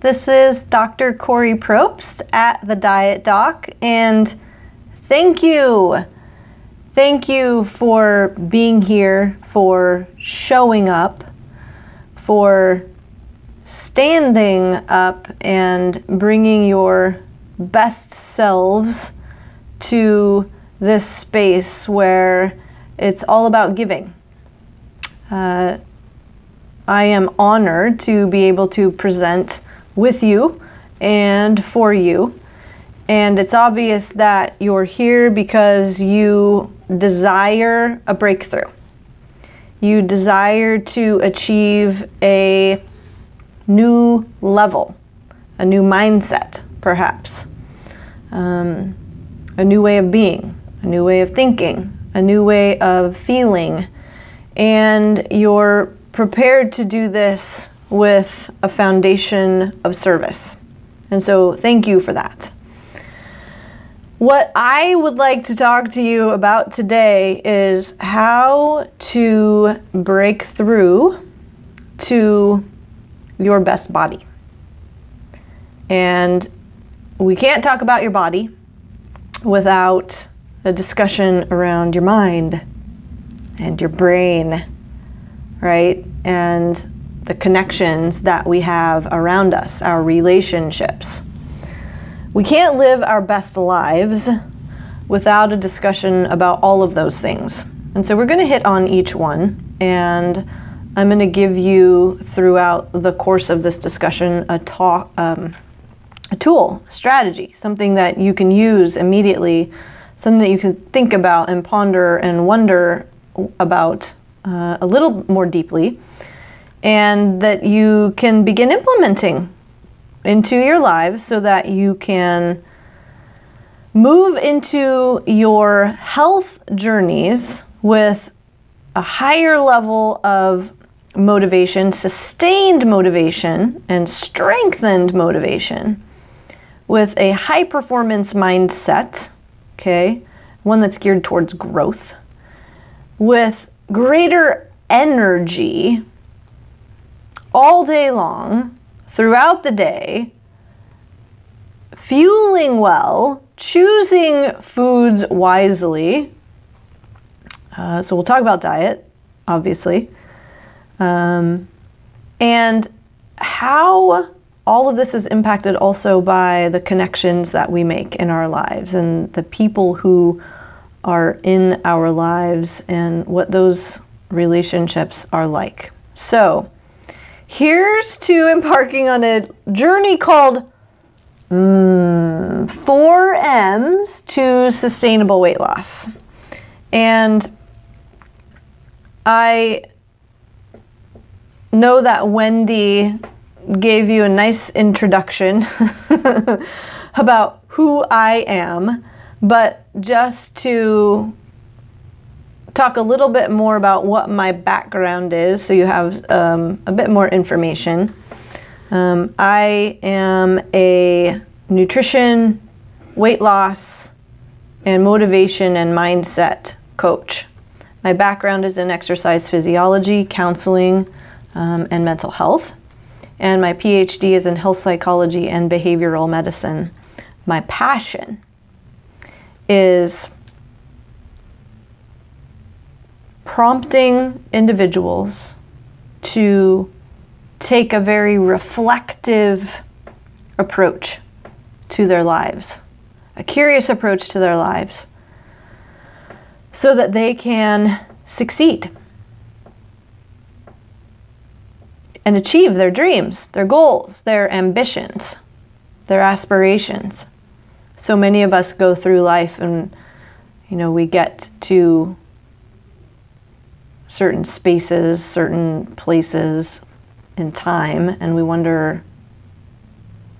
This is Dr. Kori Propst at The Diet Doc, and thank you. Thank you for being here, for showing up, for standing up and bringing your best selves to this space where it's all about giving. I am honored to be able to present with you and for you. And it's obvious that you're here because you desire a breakthrough. You desire to achieve a new level, a new mindset, perhaps, a new way of being, a new way of thinking, a new way of feeling. And you're prepared to do this with a foundation of service. And so thank you for that. What I would like to talk to you about today is how to break through to your best body. And we can't talk about your body without a discussion around your mind and your brain, right? And the connections that we have around us, our relationships. We can't live our best lives without a discussion about all of those things. And so we're going to hit on each one, and I'm going to give you throughout the course of this discussion a tool, strategy, something that you can use immediately, something that you can think about and ponder and wonder about a little more deeply, and that you can begin implementing into your lives so that you can move into your health journeys with a higher level of motivation, sustained motivation, and strengthened motivation with a high performance mindset, okay, one that's geared towards growth, with greater energy all day long, throughout the day, fueling well, choosing foods wisely. So we'll talk about diet, obviously, and how all of this is impacted also by the connections that we make in our lives and the people who are in our lives and what those relationships are like. So here's to embarking on a journey called 4 M's to sustainable weight loss. And I know that Wendy gave you a nice introduction about who I am, but just to talk a little bit more about what my background is so you have a bit more information. I am a nutrition, weight loss, and motivation and mindset coach. My background is in exercise physiology, counseling, and mental health. And my PhD is in health psychology and behavioral medicine. My passion is prompting individuals to take a very reflective approach to their lives, a curious approach to their lives, so that they can succeed and achieve their dreams, their goals, their ambitions, their aspirations. So many of us go through life and, we get to certain spaces, certain places in time, and we wonder,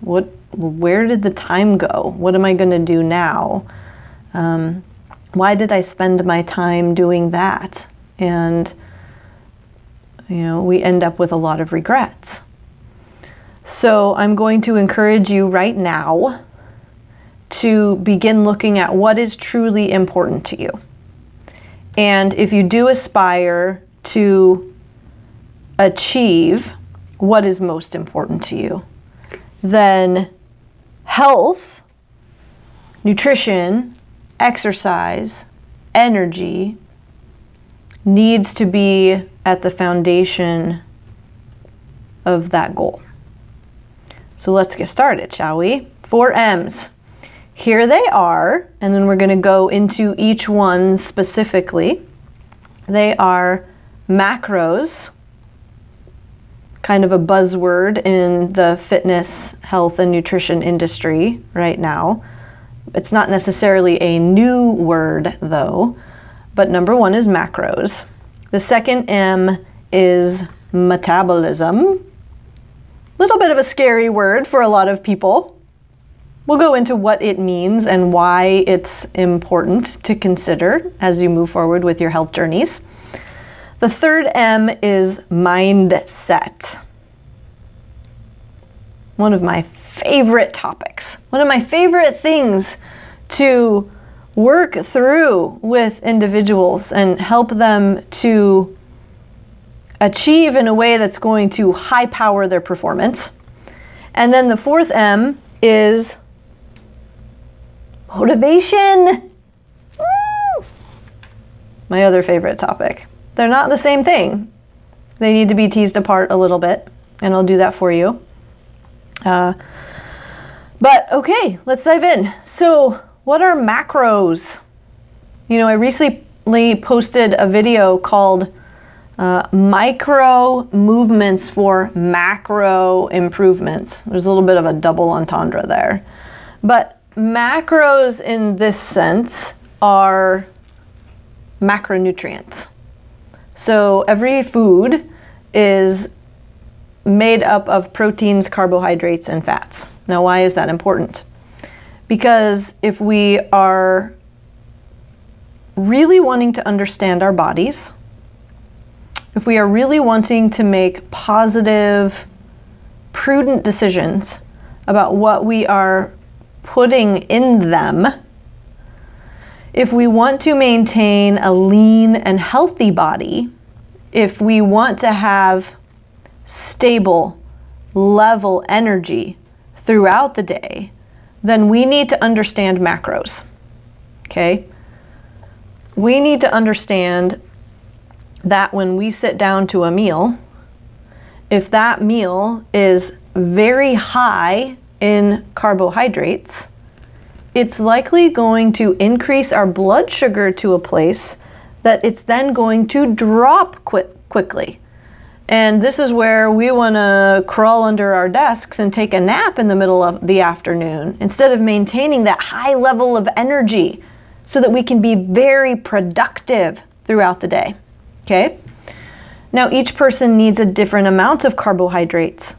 where did the time go? What am I going to do now? Why did I spend my time doing that? And we end up with a lot of regrets. So I'm going to encourage you right now to begin looking at what is truly important to you. And if you do aspire to achieve what is most important to you, then health, nutrition, exercise, energy needs to be at the foundation of that goal. So let's get started, shall we? 4 M's. Here they are, and then we're going to go into each one specifically. They are macros, kind of a buzzword in the fitness, health, and nutrition industry right now. It's not necessarily a new word though, but number 1 is macros. The second M is metabolism. Little bit of a scary word for a lot of people. We'll go into what it means and why it's important to consider as you move forward with your health journeys. The third M is mindset. One of my favorite topics. One of my favorite things to work through with individuals and help them to achieve in a way that's going to high power their performance. And then the fourth M is motivation. Woo! My other favorite topic. They're not the same thing. They need to be teased apart a little bit, and I'll do that for you. But okay, let's dive in. So what are macros? You know, I recently posted a video called Micro Movements for Macro Improvements. There's a little bit of a double entendre there. But macros in this sense are macronutrients. So every food is made up of proteins, carbohydrates, and fats. Now, why is that important? Because if we are really wanting to understand our bodies, if we are really wanting to make positive, prudent decisions about what we are putting in them, if we want to maintain a lean and healthy body, if we want to have stable, level energy throughout the day, then we need to understand macros, okay? We need to understand that when we sit down to a meal, if that meal is very high in carbohydrates, it's likely going to increase our blood sugar to a place that it's then going to drop quickly. And this is where we want to crawl under our desks and take a nap in the middle of the afternoon instead of maintaining that high level of energy so that we can be very productive throughout the day. Okay? Now, each person needs a different amount of carbohydrates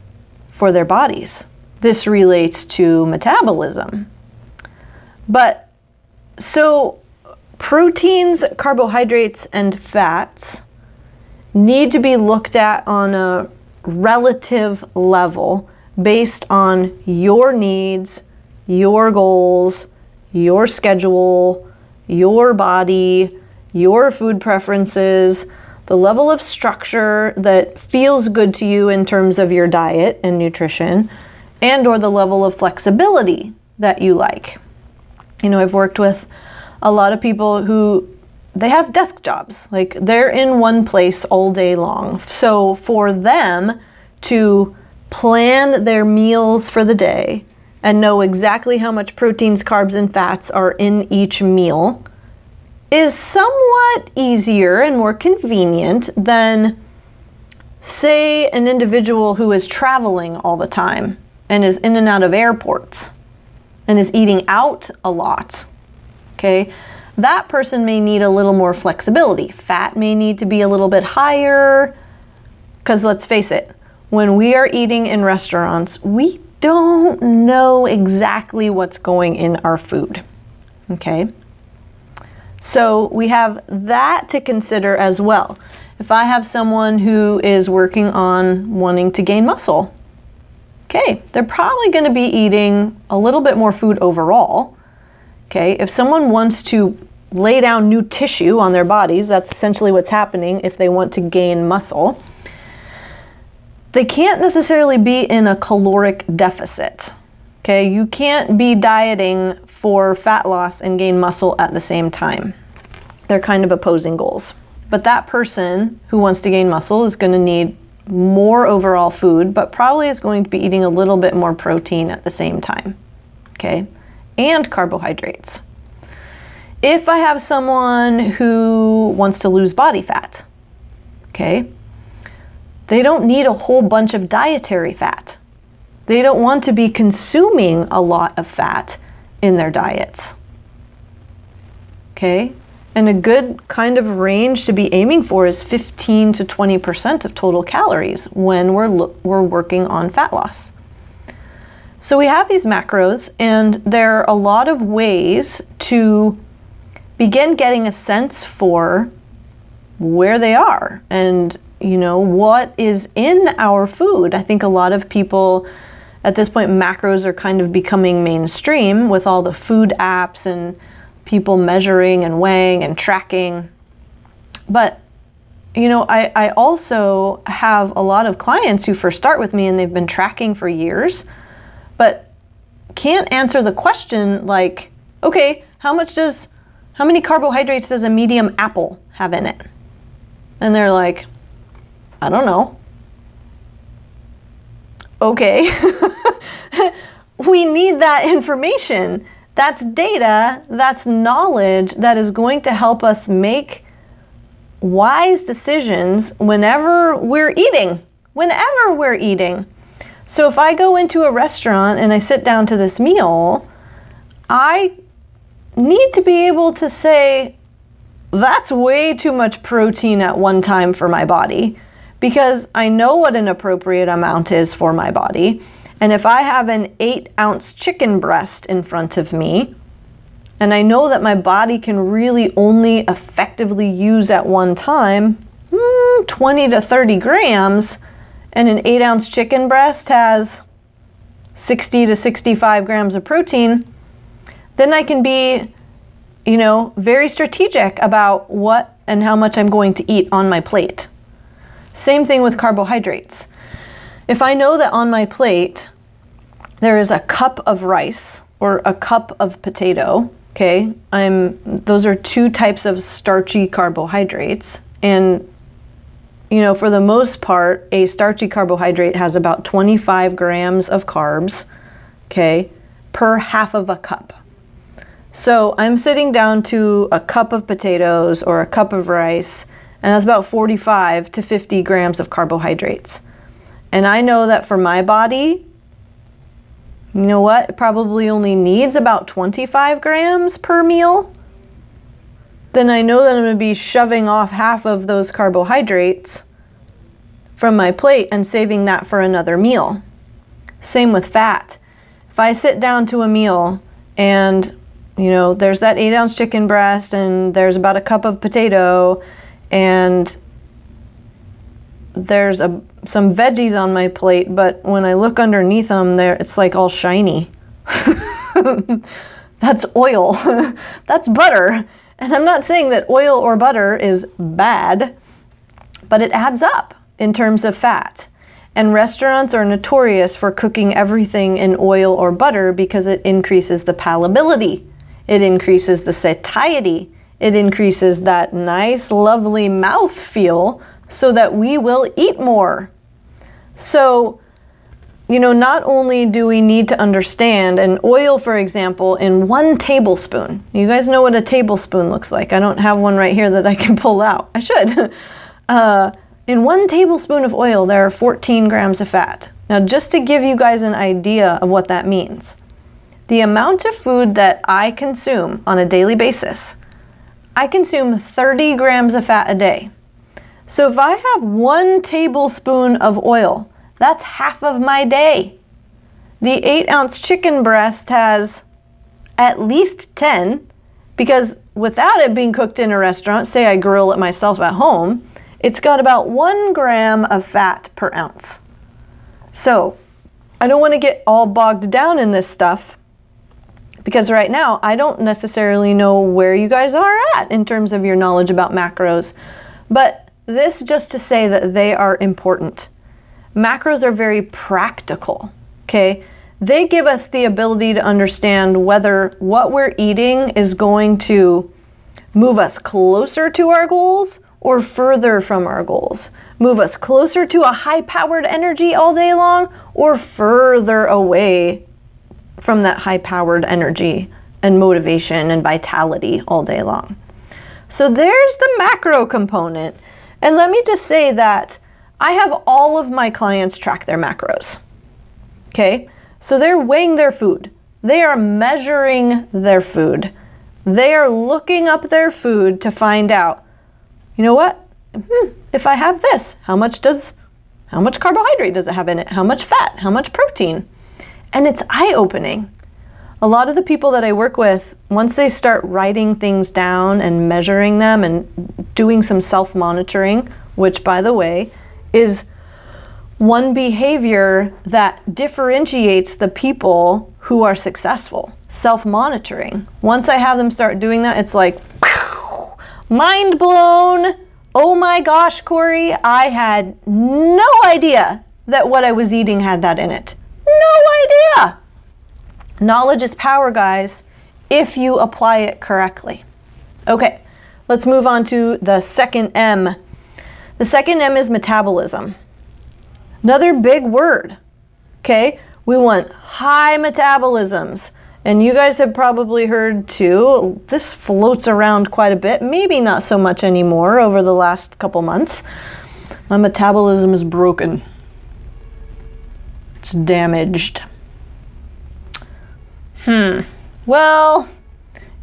for their bodies. This relates to metabolism. But so proteins, carbohydrates, and fats need to be looked at on a relative level based on your needs, your goals, your schedule, your body, your food preferences, the level of structure that feels good to you in terms of your diet and nutrition, and or the level of flexibility that you like. You know, I've worked with a lot of people who they have desk jobs, like they're in one place all day long. So for them to plan their meals for the day and know exactly how much proteins, carbs, and fats are in each meal is somewhat easier and more convenient than, say, an individual who is traveling all the time and is in and out of airports and is eating out a lot, okay? That person may need a little more flexibility. Fat may need to be a little bit higher, because let's face it, when we are eating in restaurants, we don't know exactly what's going in our food, okay? So we have that to consider as well. If I have someone who is working on wanting to gain muscle, okay, they're probably going to be eating a little bit more food overall. Okay, if someone wants to lay down new tissue on their bodies, that's essentially what's happening if they want to gain muscle. they can't necessarily be in a caloric deficit. Okay, you can't be dieting for fat loss and gain muscle at the same time. They're kind of opposing goals. But that person who wants to gain muscle is going to need more overall food, but probably is going to be eating a little bit more protein at the same time. Okay, and carbohydrates. If I have someone who wants to lose body fat, okay, they don't need a whole bunch of dietary fat. They don't want to be consuming a lot of fat in their diets. Okay, and a good kind of range to be aiming for is 15 to 20% of total calories when we're working on fat loss. So we have these macros, and there are a lot of ways to begin getting a sense for where they are and, you know, what is in our food. I think a lot of people at this point, macros are kind of becoming mainstream with all the food apps and people measuring and weighing and tracking. But, you know, I also have a lot of clients who first start with me and they've been tracking for years, but can't answer the question like, okay, how many carbohydrates does a medium apple have in it? And they're like, I don't know. Okay, we need that information. That's data, that's knowledge that is going to help us make wise decisions whenever we're eating. So if I go into a restaurant and I sit down to this meal, I need to be able to say, that's way too much protein at one time for my body, because I know what an appropriate amount is for my body. And if I have an 8-ounce chicken breast in front of me, and I know that my body can really only effectively use at one time 20 to 30 grams, and an 8-ounce chicken breast has 60 to 65 grams of protein, then I can be, you know, very strategic about what and how much I'm going to eat on my plate. Same thing with carbohydrates. If I know that on my plate there is a cup of rice or a cup of potato, okay, those are two types of starchy carbohydrates, and you know, for the most part, a starchy carbohydrate has about 25 grams of carbs, okay, per half of a cup. So I'm sitting down to a cup of potatoes or a cup of rice, and that's about 45 to 50 grams of carbohydrates. And I know that for my body, you know what, it probably only needs about 25 grams per meal. Then I know that I'm going to be shoving off half of those carbohydrates from my plate and saving that for another meal. Same with fat. If I sit down to a meal and, you know, there's that 8-ounce chicken breast and there's about a cup of potato and there's some veggies on my plate, but when I look underneath them, it's like all shiny. That's oil. That's butter. And I'm not saying that oil or butter is bad, but it adds up in terms of fat. And restaurants are notorious for cooking everything in oil or butter because it increases the palatability. It increases the satiety. It increases that nice, lovely mouth feel so that we will eat more. So, you know, not only do we need to understand, and oil, for example, in 1 tablespoon. You guys know what a tablespoon looks like. I don't have one right here that I can pull out. I should. In 1 tablespoon of oil, there are 14 grams of fat. Now, just to give you guys an idea of what that means, the amount of food that I consume on a daily basis, I consume 30 grams of fat a day. So if I have 1 tablespoon of oil, that's half of my day. The 8-ounce chicken breast has at least 10, because without it being cooked in a restaurant, say I grill it myself at home, it's got about 1 gram of fat per ounce. So I don't want to get all bogged down in this stuff, because right now I don't necessarily know where you guys are at in terms of your knowledge about macros, but this just to say that they are important. Macros are very practical, okay? They give us the ability to understand whether what we're eating is going to move us closer to our goals or further from our goals. Move us closer to a high-powered energy all day long or further away from that high-powered energy and motivation and vitality all day long. So there's the macro component. And let me just say that I have all of my clients track their macros, okay? So they're weighing their food. They are measuring their food. They are looking up their food to find out, you know what? If I have this, how much carbohydrate does it have in it? How much fat? How much protein? And it's eye-opening. A lot of the people that I work with, once they start writing things down and measuring them and doing some self-monitoring, which, by the way, is one behavior that differentiates the people who are successful. Self-monitoring. Once I have them start doing that, it's like, whew, mind blown. Oh my gosh, Kori, I had no idea that what I was eating had that in it. No idea. Knowledge is power, guys, if you apply it correctly. Okay, let's move on to the second M. The second M is metabolism. Another big word, okay? We want high metabolisms. And you guys have probably heard too, this floats around quite a bit, maybe not so much anymore over the last couple months. My metabolism is broken. It's damaged. Well,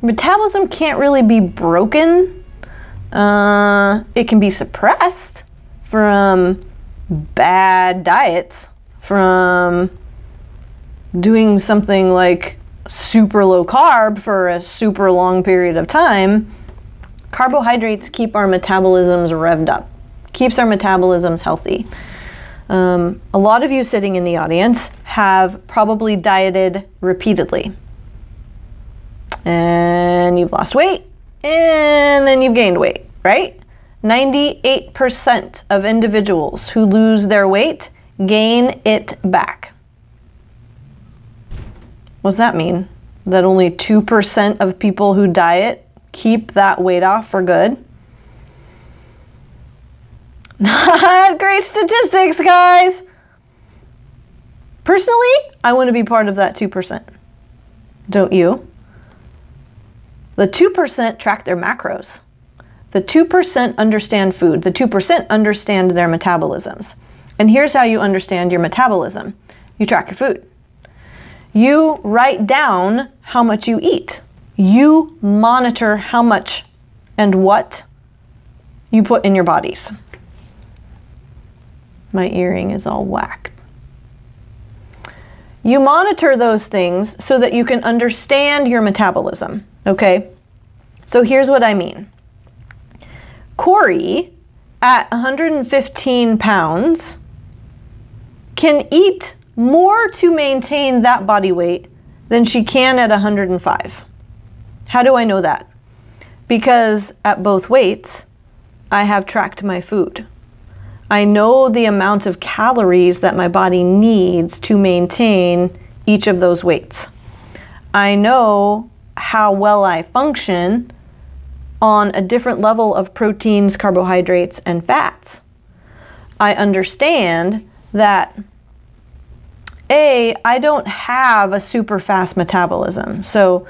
metabolism can't really be broken. It can be suppressed from bad diets, from doing something like super low carb for a super long period of time. Carbohydrates keep our metabolisms revved up, keeps our metabolisms healthy. A lot of you sitting in the audience have probably dieted repeatedly. And you've lost weight, and then you've gained weight, right? 98% of individuals who lose their weight gain it back. What does that mean? That only 2% of people who diet keep that weight off for good? Not great statistics, guys. Personally, I want to be part of that 2%. Don't you? The 2% track their macros. The 2% understand food. The 2% understand their metabolisms. And here's how you understand your metabolism. You track your food. You write down how much you eat. You monitor how much and what you put in your bodies. My earring is all whacked. You monitor those things so that you can understand your metabolism, okay? So here's what I mean. Kori, at 115 pounds, can eat more to maintain that body weight than she can at 105. How do I know that? Because at both weights, I have tracked my food. I know the amount of calories that my body needs to maintain each of those weights. I know how well I function on a different level of proteins, carbohydrates, and fats. I understand that I don't have a super fast metabolism. So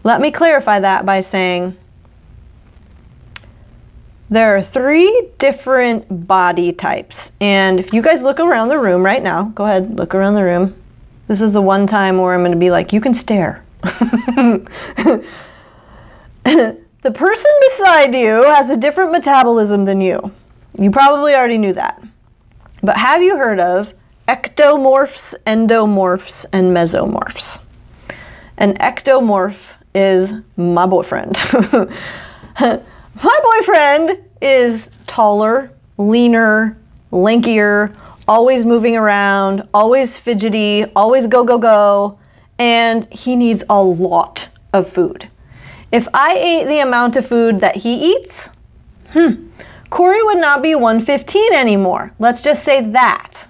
let me clarify that by saying there are 3 different body types. And if you guys look around the room right now, go ahead, look around the room. This is the one time where I'm going to be like, you can stare. The person beside you has a different metabolism than you. You probably already knew that. But have you heard of ectomorphs, endomorphs, and mesomorphs? An ectomorph is my boyfriend. My boyfriend is taller, leaner, lankier, always moving around, always fidgety, always go, go, go, and he needs a lot of food. If I ate the amount of food that he eats, Kori would not be 115 anymore. Let's just say that.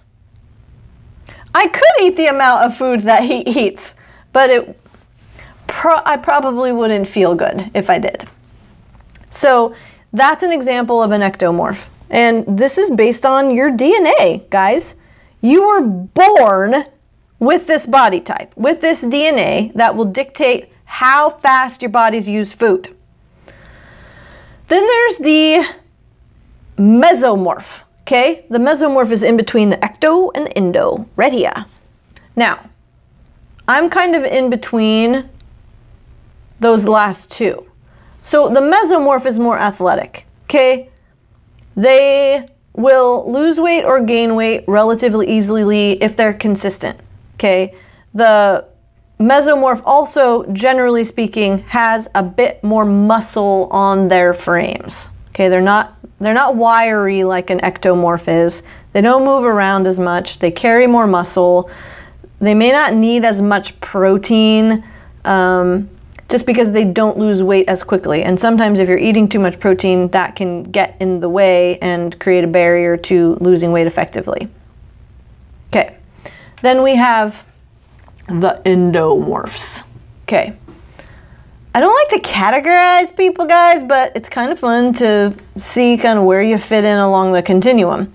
I could eat the amount of food that he eats, but I probably wouldn't feel good if I did. So that's an example of an ectomorph. And this is based on your DNA, guys. You were born with this body type, with this DNA that will dictate how fast your bodies use food. Then there's the mesomorph, okay? The mesomorph is in between the ecto and the endo, right here. Now, I'm kind of in between those last two. So the mesomorph is more athletic, okay? They will lose weight or gain weight relatively easily if they're consistent, okay? The mesomorph also, generally speaking, has a bit more muscle on their frames, okay? They're not wiry like an ectomorph is. They don't move around as much. They carry more muscle. They may not need as much protein, just because they don't lose weight as quickly. And sometimes if you're eating too much protein, that can get in the way and create a barrier to losing weight effectively. Okay, then we have the endomorphs. Okay, I don't like to categorize people, guys, but it's kind of fun to see kind of where you fit in along the continuum.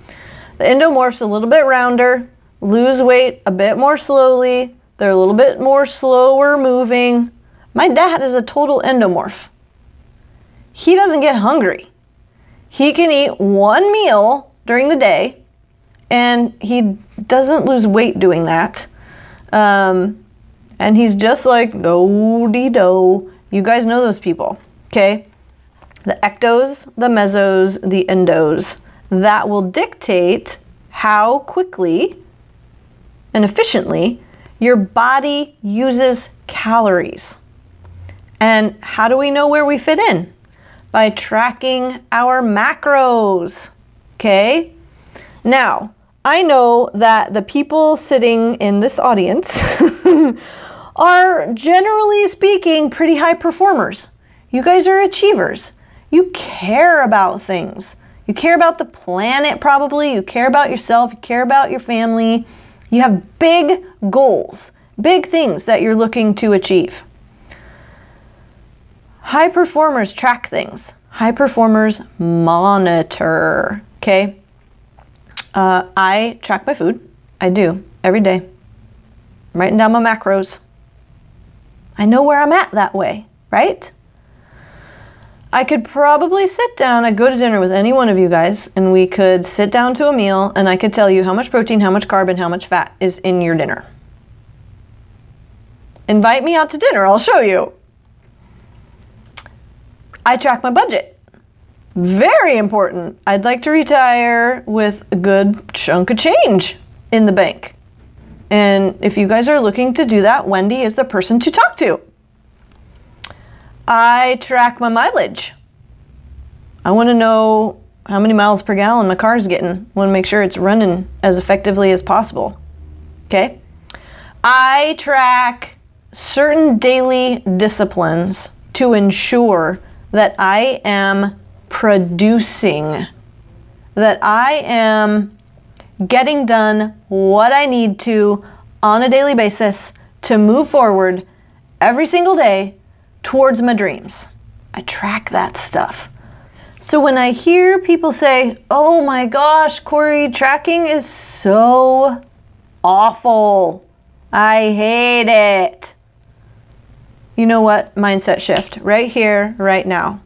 The endomorphs a little bit rounder, lose weight a bit more slowly, they're a little bit more slower moving. My dad is a total endomorph. He doesn't get hungry. He can eat one meal during the day, and he doesn't lose weight doing that. And he's just like, do-de-do. You guys know those people, okay? The ectos, the mesos, the endos. That will dictate how quickly and efficiently your body uses calories. And how do we know where we fit in? By tracking our macros, okay? Now, I know that the people sitting in this audience are, generally speaking, pretty high performers. You guys are achievers. You care about things. You care about the planet, probably. You care about yourself. You care about your family. You have big goals, big things that you're looking to achieve. High performers track things. High performers monitor, okay? I track my food. I do, every day. I'm writing down my macros. I know where I'm at that way, right? I could probably sit down, I'd go to dinner with any one of you guys, and we could sit down to a meal, and I could tell you how much protein, how much carb, and how much fat is in your dinner. Invite me out to dinner, I'll show you. I track my budget. Very important. I'd like to retire with a good chunk of change in the bank. And if you guys are looking to do that, Wendy is the person to talk to. I track my mileage. I want to know how many miles per gallon my car's getting. I want to make sure it's running as effectively as possible. Okay? I track certain daily disciplines to ensure that I am producing, that I am getting done what I need to on a daily basis to move forward every single day towards my dreams. I track that stuff. So when I hear people say, oh my gosh, Kori, tracking is so awful. I hate it. You know what? Mindset shift right here, right now.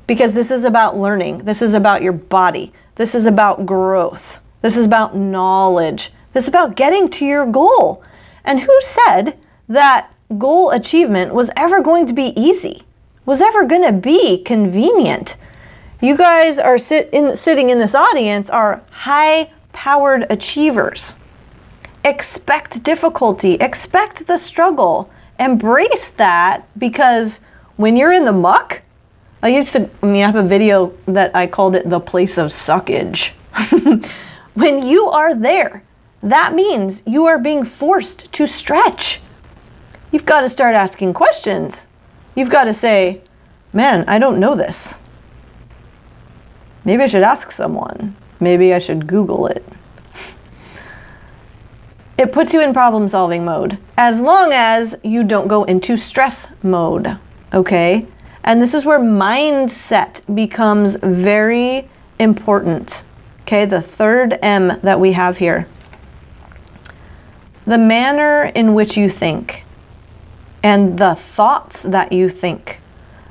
Because this is about learning. This is about your body. This is about growth. This is about knowledge. This is about getting to your goal. And who said that goal achievement was ever going to be easy? Was ever going to be convenient? You guys are sitting in this audience are high-powered achievers. Expect difficulty. Expect the struggle. Embrace that, because when you're in the muck, I have a video that I called it the place of suckage. When you are there, that means you are being forced to stretch. You've got to start asking questions. You've got to say, man, I don't know this. Maybe I should ask someone. Maybe I should Google it. It puts you in problem-solving mode, as long as you don't go into stress mode, okay? And this is where mindset becomes very important, okay? The third M that we have here. The manner in which you think and the thoughts that you think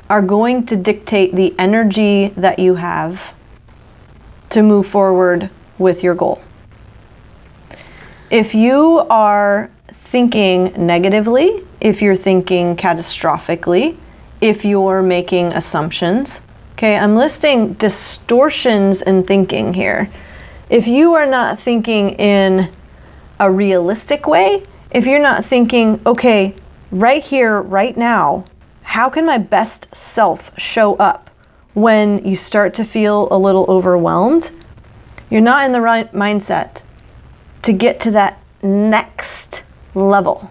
are going to dictate the energy that you have to move forward with your goal. If you are thinking negatively, if you're thinking catastrophically, if you're making assumptions, okay, I'm listing distortions in thinking here. If you are not thinking in a realistic way, if you're not thinking, okay, right here, right now, how can my best self show up when you start to feel a little overwhelmed? You're not in the right mindset to get to that next level.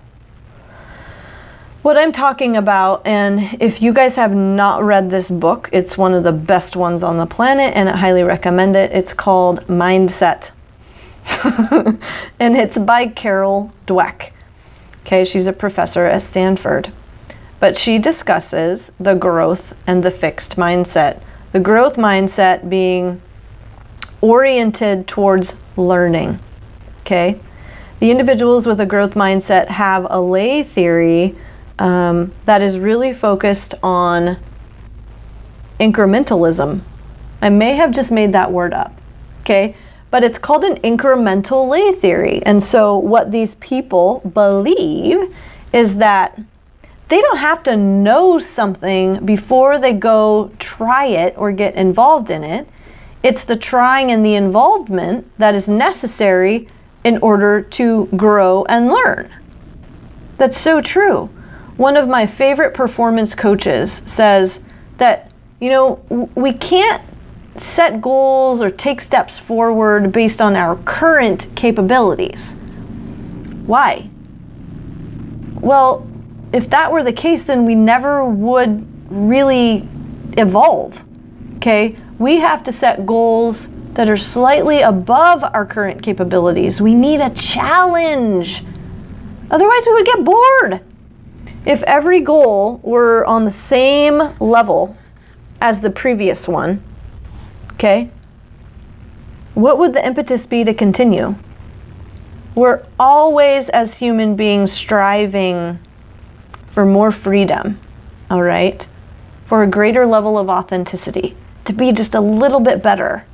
What I'm talking about, and if you guys have not read this book, it's one of the best ones on the planet and I highly recommend it. It's called Mindset. And it's by Carol Dweck. Okay, she's a professor at Stanford. But she discusses the growth and the fixed mindset. The growth mindset being oriented towards learning. Okay? The individuals with a growth mindset have a lay theory that is really focused on incrementalism. I may have just made that word up, okay? But it's called an incremental lay theory. And so what these people believe is that they don't have to know something before they go try it or get involved in it. It's the trying and the involvement that is necessary in order to grow and learn. That's so true. One of my favorite performance coaches says that, you know, we can't set goals or take steps forward based on our current capabilities. Why? Well, if that were the case, then we never would really evolve, okay? We have to set goals that are slightly above our current capabilities. We need a challenge. Otherwise, we would get bored. If every goal were on the same level as the previous one, okay, what would the impetus be to continue? We're always, as human beings, striving for more freedom, all right? For a greater level of authenticity, to be just a little bit better.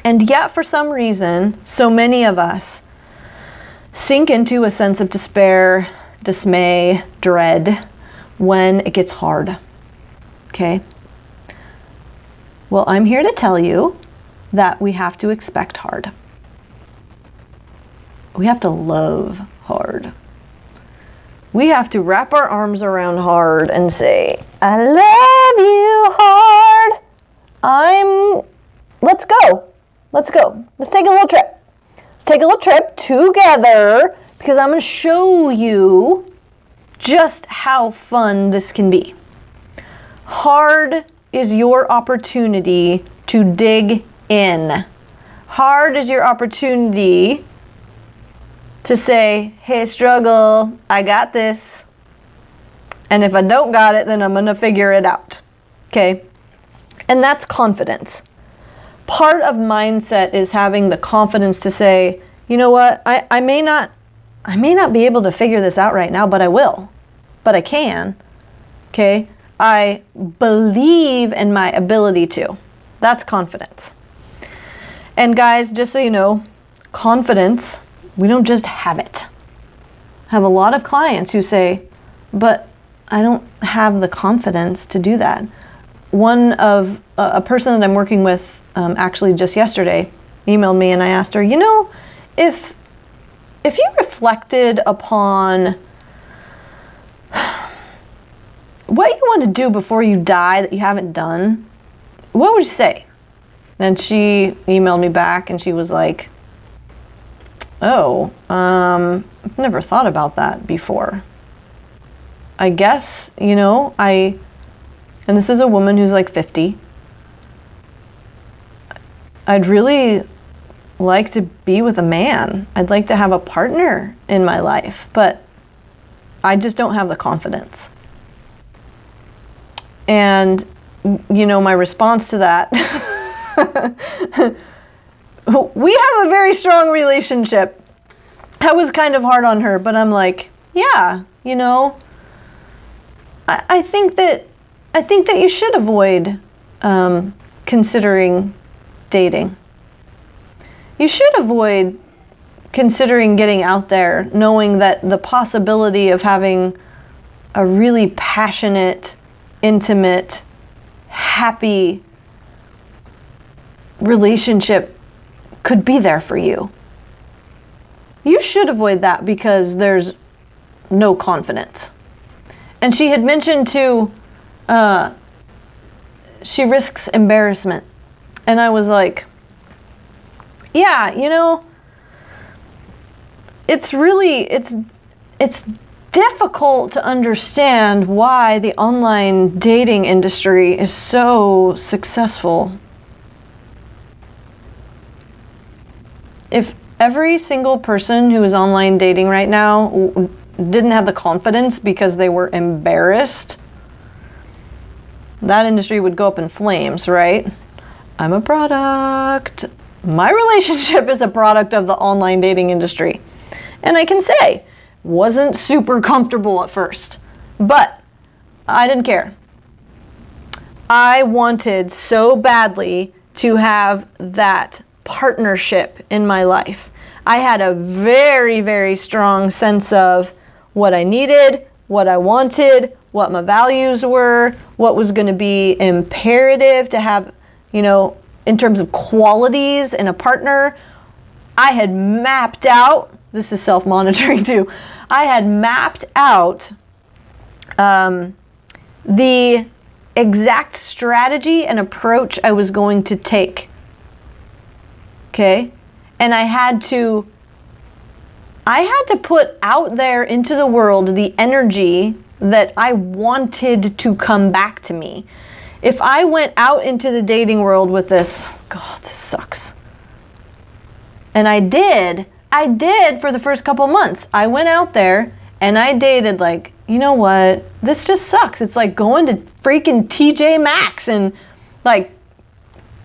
And yet, for some reason, so many of us sink into a sense of despair, dismay, dread when it gets hard, okay? Well, I'm here to tell you that we have to expect hard. We have to love hard. We have to wrap our arms around hard and say, I love you hard. Let's go. Let's go. Let's take a little trip. Let's take a little trip together because I'm going to show you just how fun this can be. Hard is your opportunity to dig in. Hard is your opportunity to say, hey, struggle, I got this. And if I don't got it, then I'm going to figure it out. Okay? And that's confidence. Part of mindset is having the confidence to say, you know what, I may not be able to figure this out right now, but I will. But I can. Okay? I believe in my ability to. That's confidence. And guys, just so you know, confidence, we don't just have it. I have a lot of clients who say, but I don't have the confidence to do that. One of a person that I'm working with actually just yesterday emailed me and I asked her, you know, if you reflected upon what you want to do before you die that you haven't done, what would you say? And she emailed me back and she was like, oh, I've never thought about that before. I guess, you know, and this is a woman who's like 50. I'd really like to be with a man. I'd like to have a partner in my life, but I just don't have the confidence. And, you know, my response to that, we have a very strong relationship. I was kind of hard on her, but I'm like, yeah, you know, I think that you should avoid considering dating. You should avoid considering getting out there, knowing that the possibility of having a really passionate, intimate, happy relationship could be there for you. You should avoid that because there's no confidence. And she had mentioned too, she risks embarrassment. And I was like, yeah, you know, it's difficult to understand why the online dating industry is so successful. If every single person who is online dating right now didn't have the confidence because they were embarrassed, that industry would go up in flames, right? I'm a product. My relationship is a product of the online dating industry. And I can say, wasn't super comfortable at first, but I didn't care. I wanted so badly to have that partnership in my life. I had a very, very strong sense of what I needed, what I wanted, what my values were, what was going to be imperative to have, you know, in terms of qualities in a partner. I had mapped out, this is self-monitoring too, I had mapped out the exact strategy and approach I was going to take. Okay? And I had to put out there into the world the energy that I wanted to come back to me. If I went out into the dating world with this, God, this sucks. And I did for the first couple months. I went out there and I dated like, you know what? This just sucks. It's like going to freaking TJ Maxx and like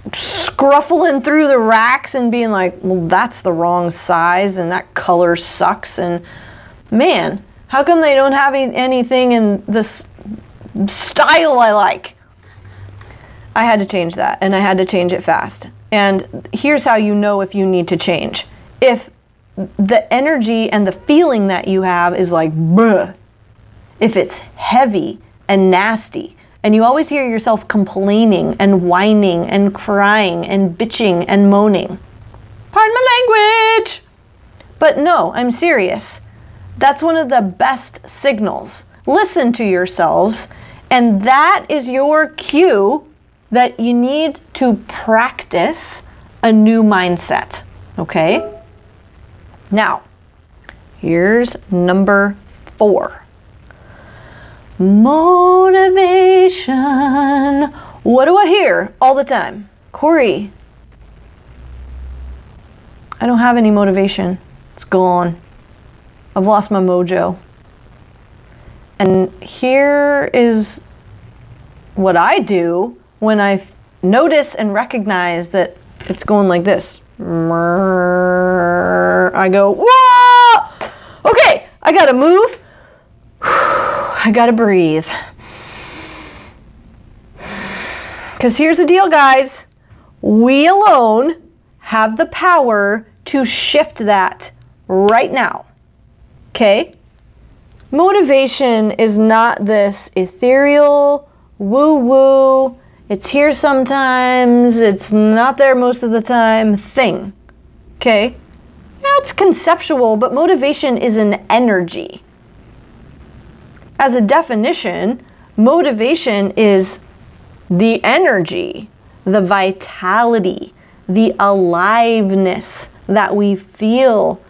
scruffling through the racks and being like, well, that's the wrong size and that color sucks. And man, how come they don't have anything in this style I like? I had to change that, and I had to change it fast. And here's how you know if you need to change. If the energy and the feeling that you have is like, bruh, if it's heavy and nasty, and you always hear yourself complaining and whining and crying and bitching and moaning. Pardon my language! But no, I'm serious. That's one of the best signals. Listen to yourselves, and that is your cue that you need to practice a new mindset, okay? Now, here's number 4. Motivation. What do I hear all the time? Kori, I don't have any motivation. It's gone. I've lost my mojo. And here is what I do when I notice and recognize that it's going like this. I go, whoa! Okay, I gotta move. I gotta breathe. Because here's the deal, guys. We alone have the power to shift that right now. Okay? Motivation is not this ethereal, woo-woo, it's here sometimes, it's not there most of the time thing. Okay? Yeah, it's conceptual, but motivation is an energy. As a definition, motivation is the energy, the vitality, the aliveness that we feel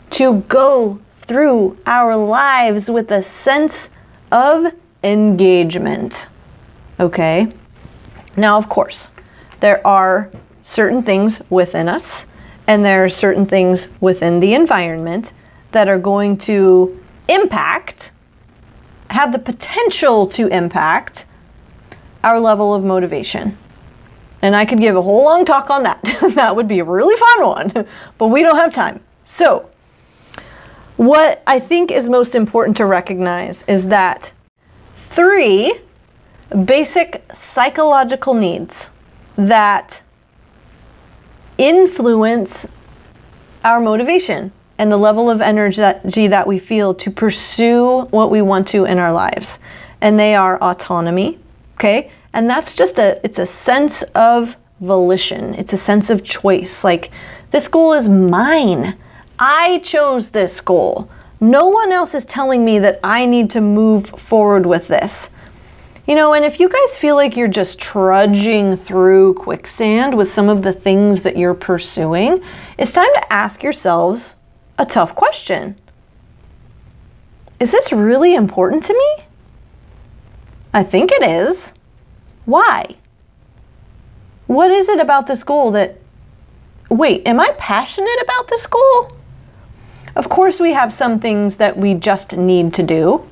to go through our lives with a sense of engagement. Okay? Now, of course, there are certain things within us, and there are certain things within the environment that are going to impact, have the potential to impact our level of motivation. And I could give a whole long talk on that. That would be a really fun one, but we don't have time. So, what I think is most important to recognize is that 3 basic psychological needs that influence our motivation and the level of energy that we feel to pursue what we want to in our lives. And they are autonomy, okay? And that's just it's a sense of volition. It's a sense of choice. Like, this goal is mine. I chose this goal. No one else is telling me that I need to move forward with this. You know, and if you guys feel like you're just trudging through quicksand with some of the things that you're pursuing, it's time to ask yourselves a tough question. Is this really important to me? I think it is. Why? What is it about this goal that, wait, am I passionate about this goal? Of course we have some things that we just need to do,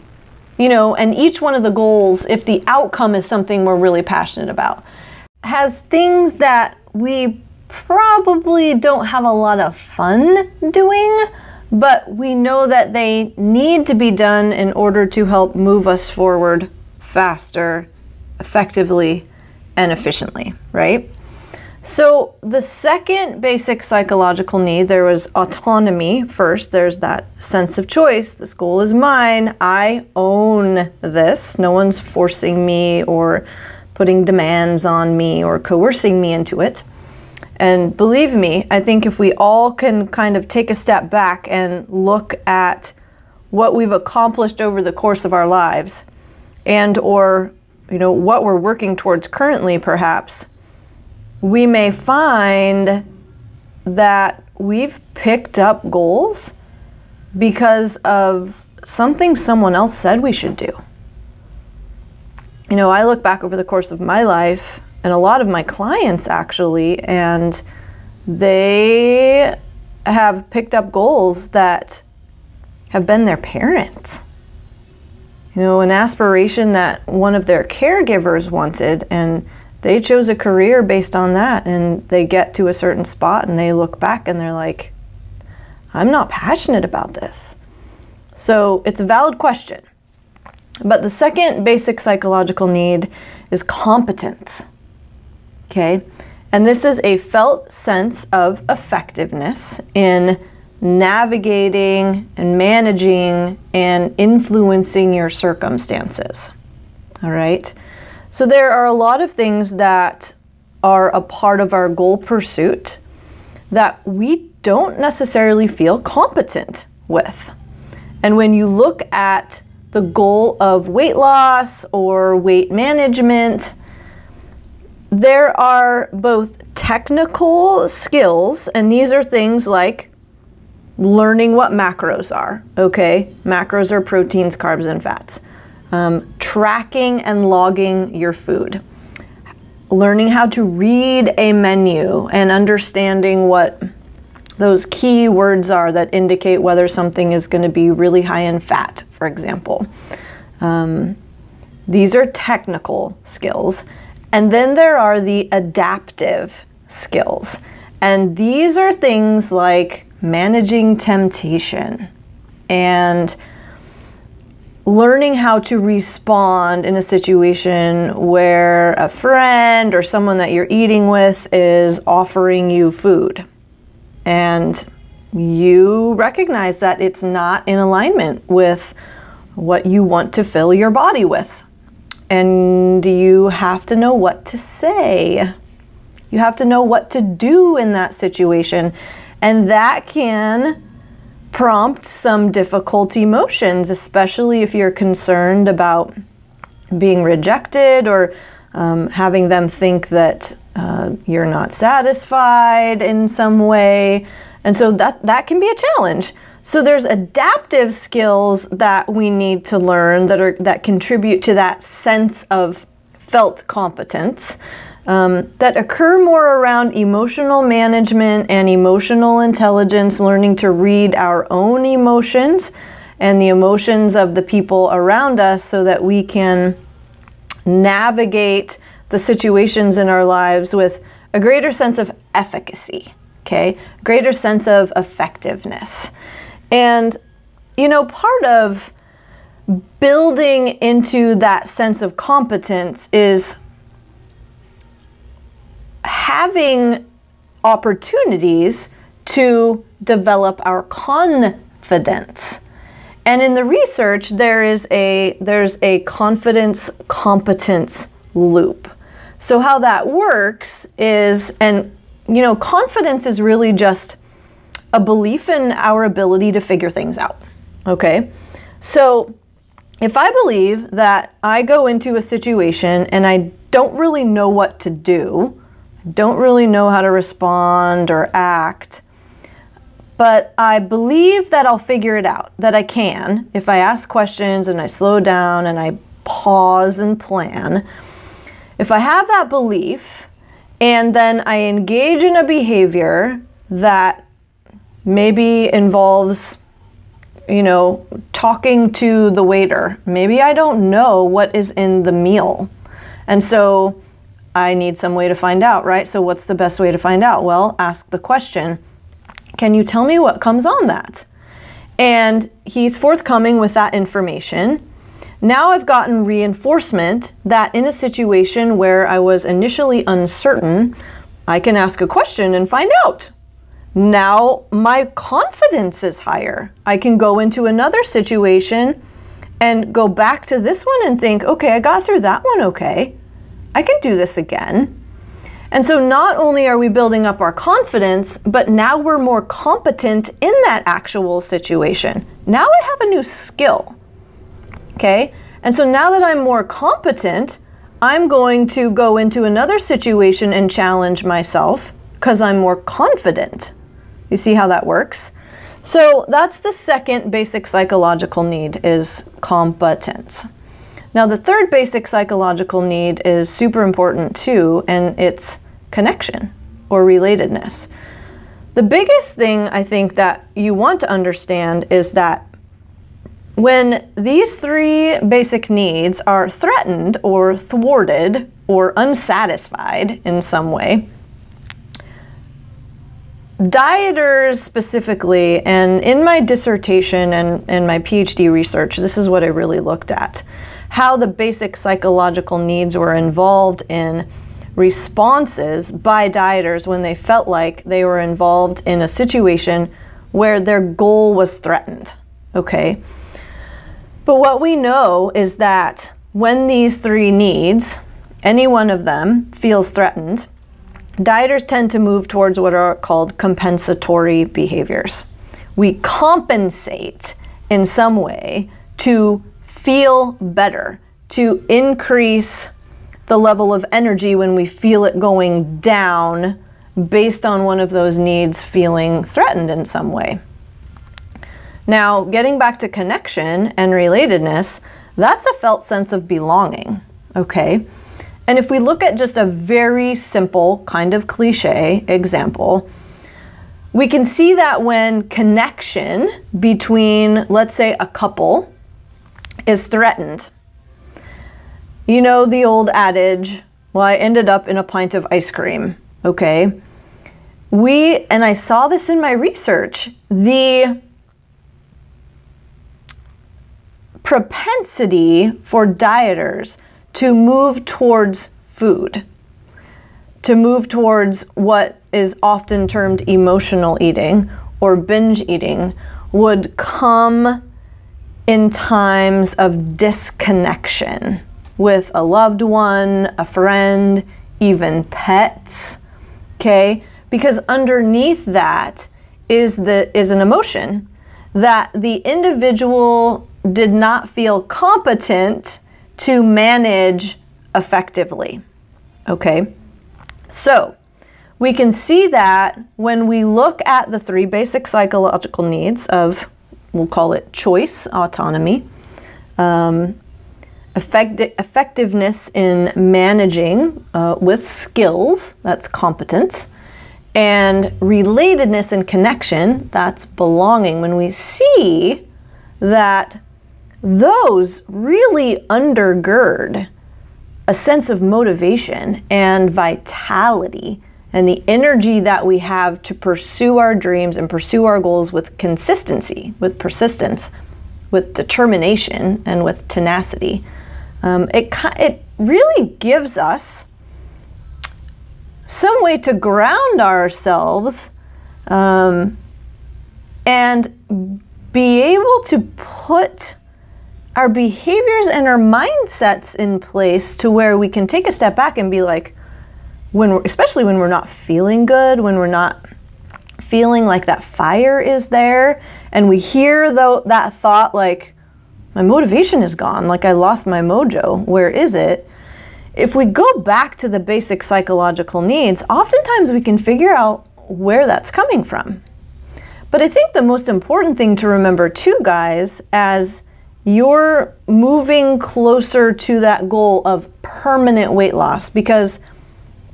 you know, and each one of the goals, if the outcome is something we're really passionate about, has things that we probably don't have a lot of fun doing, but we know that they need to be done in order to help move us forward faster, effectively, and efficiently, right? So the second basic psychological need, there was autonomy first. There's that sense of choice. This goal is mine. I own this. No one's forcing me or putting demands on me or coercing me into it. And believe me, I think if we all can kind of take a step back and look at what we've accomplished over the course of our lives, and or, you know, what we're working towards currently perhaps, we may find that we've picked up goals because of something someone else said we should do. You know, I look back over the course of my life and a lot of my clients actually, and they have picked up goals that have been their parents. You know, an aspiration that one of their caregivers wanted, and they chose a career based on that, and they get to a certain spot and they look back and they're like, I'm not passionate about this. So it's a valid question. But the second basic psychological need is competence. Okay? And this is a felt sense of effectiveness in navigating and managing and influencing your circumstances. All right? So there are a lot of things that are a part of our goal pursuit that we don't necessarily feel competent with. And when you look at the goal of weight loss or weight management, there are both technical skills, and these are things like learning what macros are, okay? Macros are proteins, carbs, and fats. Tracking and logging your food. Learning how to read a menu and understanding what those key words are that indicate whether something is going to be really high in fat, for example. These are technical skills. And then there are the adaptive skills. And these are things like managing temptation and learning how to respond in a situation where a friend or someone that you're eating with is offering you food. And you recognize that it's not in alignment with what you want to fill your body with. And you have to know what to say. You have to know what to do in that situation. And that can prompt some difficult emotions, especially if you're concerned about being rejected or having them think that you're not satisfied in some way. And so that can be a challenge. So there's adaptive skills that we need to learn that contribute to that sense of felt competence. that occur more around emotional management and emotional intelligence, learning to read our own emotions and the emotions of the people around us so that we can navigate the situations in our lives with a greater sense of efficacy, okay? Greater sense of effectiveness. And, you know, part of building into that sense of competence is having opportunities to develop our confidence. And in the research, there's a confidence competence loop. So how that works is, and you know, confidence is really just a belief in our ability to figure things out, okay? So if I believe that I go into a situation and I don't really know what to do, don't really know how to respond or act, but I believe that I'll figure it out, that I can, if I ask questions and I slow down and I pause and plan. If I have that belief and then I engage in a behavior that maybe involves, you know, talking to the waiter. Maybe I don't know what is in the meal. And so I need some way to find out, right? So what's the best way to find out? Well, ask the question, can you tell me what comes on that? And he's forthcoming with that information. Now I've gotten reinforcement that in a situation where I was initially uncertain, I can ask a question and find out. Now my confidence is higher. I can go into another situation and go back to this one and think, okay, I got through that one okay. I can do this again. And so not only are we building up our confidence, but now we're more competent in that actual situation. Now I have a new skill, okay? And so now that I'm more competent, I'm going to go into another situation and challenge myself because I'm more confident. You see how that works? So that's the second basic psychological need, is competence. Now the third basic psychological need is super important too, and it's connection or relatedness. The biggest thing I think that you want to understand is that when these three basic needs are threatened or thwarted or unsatisfied in some way, dieters specifically, and in my dissertation and my PhD research, this is what I really looked at. How the basic psychological needs were involved in responses by dieters when they felt like they were involved in a situation where their goal was threatened, okay? But what we know is that when these three needs, any one of them feels threatened, dieters tend to move towards what are called compensatory behaviors. We compensate in some way to feel better, to increase the level of energy when we feel it going down based on one of those needs feeling threatened in some way. Now, getting back to connection and relatedness, that's a felt sense of belonging, okay? And if we look at just a very simple kind of cliche example, we can see that when connection between, let's say, a couple is threatened. You know the old adage, well, I ended up in a pint of ice cream, okay? And I saw this in my research, the propensity for dieters to move towards food, to move towards what is often termed emotional eating or binge eating, would come in times of disconnection with a loved one, a friend, even pets, okay? Because underneath that is an emotion that the individual did not feel competent to manage effectively, okay? So we can see that when we look at the three basic psychological needs of, we'll call it choice, autonomy, effectiveness in managing with skills, that's competence, and relatedness and connection, that's belonging. When we see that those really undergird a sense of motivation and vitality and the energy that we have to pursue our dreams and pursue our goals with consistency, with persistence, with determination, and with tenacity, it really gives us some way to ground ourselves and be able to put our behaviors and our mindsets in place to where we can take a step back and be like, especially when we're not feeling good, when we're not feeling like that fire is there, and we hear that thought like, my motivation is gone, like I lost my mojo, where is it? If we go back to the basic psychological needs, oftentimes we can figure out where that's coming from. But I think the most important thing to remember too, guys, as you're moving closer to that goal of permanent weight loss, because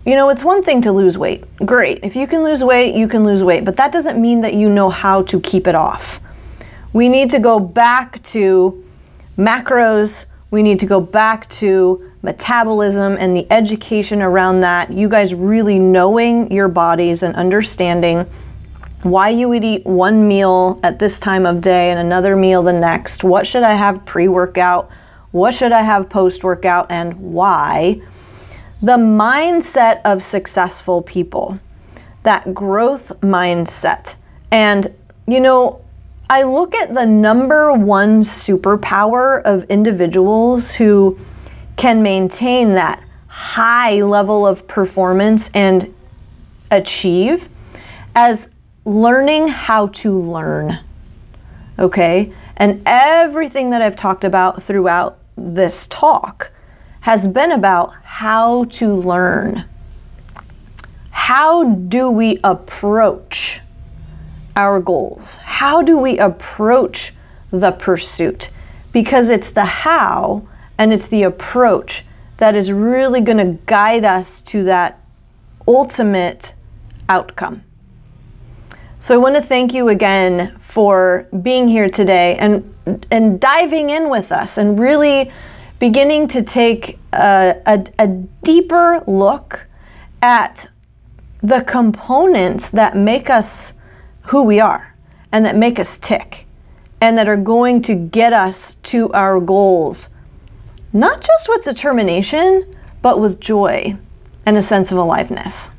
you know, it's one thing to lose weight. Great. If you can lose weight, you can lose weight. But that doesn't mean that you know how to keep it off. We need to go back to macros. We need to go back to metabolism and the education around that. You guys really knowing your bodies and understanding why you would eat one meal at this time of day and another meal the next. What should I have pre-workout? What should I have post-workout, and why? The mindset of successful people, that growth mindset. And, you know, I look at the number one superpower of individuals who can maintain that high level of performance and achieve as learning how to learn, okay? And everything that I've talked about throughout this talk has been about how to learn. How do we approach our goals? How do we approach the pursuit? Because it's the how and it's the approach that is really going to guide us to that ultimate outcome. So I want to thank you again for being here today and diving in with us and really beginning to take a deeper look at the components that make us who we are and that make us tick and that are going to get us to our goals, not just with determination, but with joy and a sense of aliveness.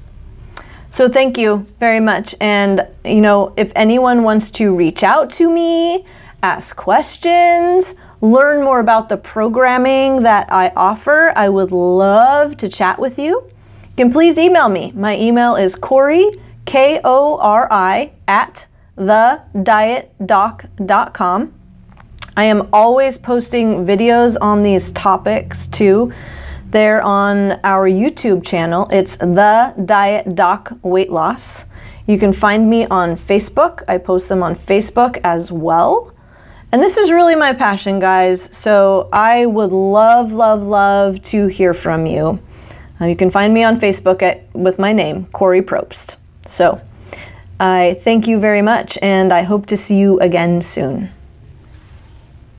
So thank you very much. And, you know, if anyone wants to reach out to me, ask questions, learn more about the programming that I offer, I would love to chat with you. You can please email me. My email is Kori, Kori, at thedietdoc.com. I am always posting videos on these topics too. They're on our YouTube channel. It's The Diet Doc Weight Loss. You can find me on Facebook. I post them on Facebook as well. And this is really my passion, guys. So I would love, love, love to hear from you. You can find me on Facebook with my name, Kori Propst. So I thank you very much, and I hope to see you again soon.